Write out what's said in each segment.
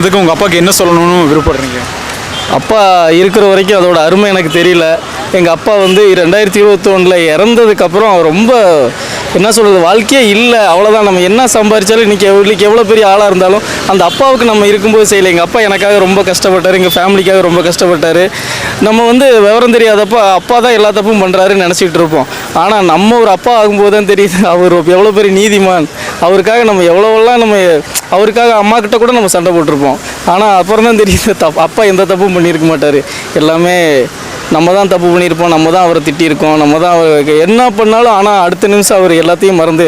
அதுக்கு உங்கள் அப்பாவுக்கு என்ன சொல்லணும்னு விருப்பப்படுறீங்க? அப்பா இருக்கிற வரைக்கும் அதோட அருமை எனக்கு தெரியல. எங்கள் அப்பா வந்து 2021 இறந்ததுக்கப்புறம் ரொம்ப என்ன சொல்கிறது, வாழ்க்கையே இல்லை, அவ்வளோதான். நம்ம என்ன சம்பாதிச்சாலும் இன்றைக்கி எவ்வளோ பெரிய ஆளாக இருந்தாலும் அந்த அப்பாவுக்கு நம்ம இருக்கும்போது செய்யலை. எங்கள் அப்பா எனக்காக ரொம்ப கஷ்டப்பட்டார், எங்கள் ஃபேமிலிக்காக ரொம்ப கஷ்டப்பட்டார். நம்ம வந்து விவரம் தெரியாதப்போ அப்பா தான் எல்லா தப்பும் பண்ணுறாருன்னு நினச்சிக்கிட்டு இருப்போம். ஆனால் நம்ம ஒரு அப்பா ஆகும்போது தான் தெரியுது அவர் எவ்வளோ பெரிய நீதிமான். அவருக்காக நம்ம எவ்வளோவெல்லாம் அவருக்காக அம்மா கிட்ட கூட நம்ம சண்டை போட்டிருப்போம். ஆனால் அப்புறம் தான் தெரியுது அப்பா எந்த தப்பும் பண்ணியிருக்க மாட்டார். எல்லாமே நம்ம தான் தப்பு பண்ணியிருப்போம், நம்ம தான் அவரை திட்டியிருக்கோம், நம்ம தான் அவருக்கு என்ன பண்ணாலும். ஆனால் அடுத்த நிமிஷம் அவர் எல்லாத்தையும் மறந்து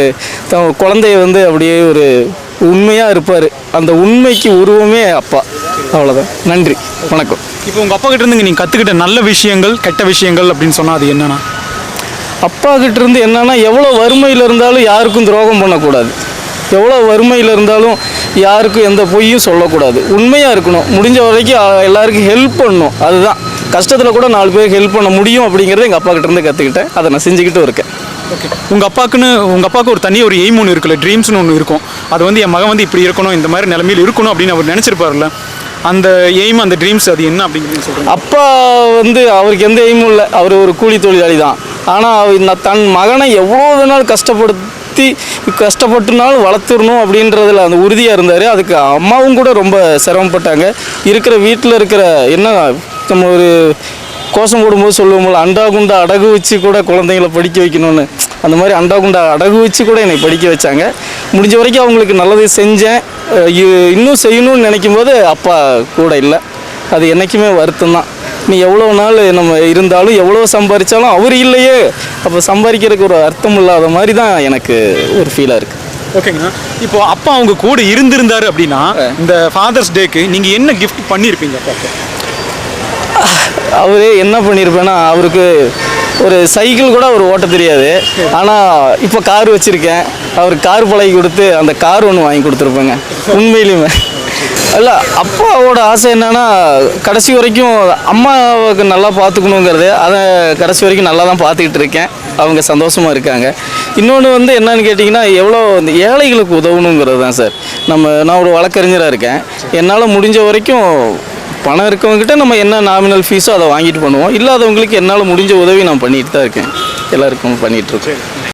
குழந்தைய வந்து அப்படியே ஒரு உண்மையாக இருப்பார். அந்த உண்மைக்கு உருவமே அப்பா. அவ்வளோதான். நன்றி, வணக்கம். இப்போ உங்கள் அப்பா கிட்ட இருந்து நீங்கள் கற்றுக்கிட்ட நல்ல விஷயங்கள், கெட்ட விஷயங்கள் அப்படின்னு சொன்னால் அது என்னென்னா? அப்பா கிட்ட இருந்து என்னன்னா, எவ்வளோ வறுமையில் இருந்தாலும் யாருக்கும் துரோகம் பண்ணக்கூடாது. எவ்வளோ வறுமையில் இருந்தாலும் யாருக்கும் எந்த பொய்யும் சொல்லக்கூடாது. உண்மையாக இருக்கணும். முடிஞ்ச வரைக்கும் எல்லாருக்கும் ஹெல்ப் பண்ணணும். அதுதான், கஷ்டத்தில் கூட 4 பேருக்கு ஹெல்ப் பண்ண முடியும் அப்படிங்கிறத எங்கள் அப்பா கிட்டேருந்து கற்றுக்கிட்டேன். அதை நான் செஞ்சுக்கிட்டும் இருக்கேன். ஓகே. உங்கள் அப்பாவுக்கு ஒரு தனி ஒரு எய்ம் ஒன்று இருக்குல்ல, ட்ரீம்ஸ்னு ஒன்று இருக்கும். அது வந்து என் மகன் வந்து இப்படி இருக்கணும், இந்த மாதிரி நிலைமையில் இருக்கணும் அப்படின்னு அவர் நினச்சிருப்பார்ல. அந்த எய்ம், அந்த ட்ரீம்ஸ் அது என்ன அப்படிங்கிறது சொல்கிறேன். அப்பா வந்து அவருக்கு எந்த எய்மும் இல்லை. அவர் ஒரு கூலி தொழிலாளி தான். ஆனால் தன் மகனை எவ்வளோ வேணாலும் கஷ்டப்பட்டுனாலும் வளர்த்துடணும் அப்படின்றதுல அந்த உறுதியாக இருந்தார். அதுக்கு அம்மாவும் கூட ரொம்ப சிரமப்பட்டாங்க. வீட்டில் இருக்கிற என்ன நம்ம ஒரு கோஷம் போடும்போது சொல்லுவோம்ல, அண்டா குண்டா அடகு வச்சு கூட குழந்தைங்கள படிக்க வைக்கணும்னு, அந்த மாதிரி அண்டா குண்டா அடகு வச்சு கூட என்னை படிக்க வச்சாங்க. முடிஞ்ச வரைக்கும் அவங்களுக்கு நல்லது செஞ்சேன். இன்னும் செய்யணும்னு நினைக்கும் போது அப்பா கூட இல்லை. அது என்றைக்குமே வருத்தம் தான். நீ எவ்வளோ நாள் நம்ம இருந்தாலும் எவ்வளோ சம்பாதிச்சாலும் அவர் இல்லையே, அப்போ சம்பாதிக்கிறதுக்கு ஒரு அர்த்தம் இல்லாத மாதிரி தான் எனக்கு ஒரு ஃபீலாக இருக்குது. ஓகேங்க. இப்போ அப்பா அவங்க கூட இருந்திருந்தாரு அப்படின்னா இந்த ஃபாதர்ஸ் டேக்கு நீங்கள் என்ன கிஃப்ட் பண்ணியிருப்பீங்க அப்பாவுக்கு? அவர் என்ன பண்ணியிருப்பேன்னா, அவருக்கு ஒரு சைக்கிள் கூட அவர் ஓட்ட தெரியாது. ஆனால் இப்போ கார் வச்சுருக்கேன். அவருக்கு கார் பழகி கொடுத்து அந்த கார் ஒன்று வாங்கி கொடுத்துருப்பேங்க. உண்மையிலுமே இல்லை, அப்பாவோட ஆசை என்னென்னா, கடைசி வரைக்கும் அம்மாவுக்கு நல்லா பார்த்துக்கணுங்கிறது. அதை கடைசி வரைக்கும் நல்லா தான் பார்த்துக்கிட்டு இருக்கேன். அவங்க சந்தோஷமாக இருக்காங்க. இன்னொன்று வந்து என்னன்னு கேட்டிங்கன்னா, எவ்வளோ இந்த ஏழைகளுக்கு உதவணுங்கிறது தான் சார். நான் ஒரு வழக்கறிஞராக இருக்கேன். என்னால் முடிஞ்ச வரைக்கும் பணம் இருக்கவங்ககிட்ட நம்ம என்ன நாமினல் ஃபீஸோ அதை வாங்கிட்டு பண்ணுவோம். இல்லாதவங்களுக்கு என்னால் முடிஞ்ச உதவி நான் பண்ணிட்டு தான் இருக்கேன். எல்லாருக்கும் பண்ணிகிட்ருக்கேன்.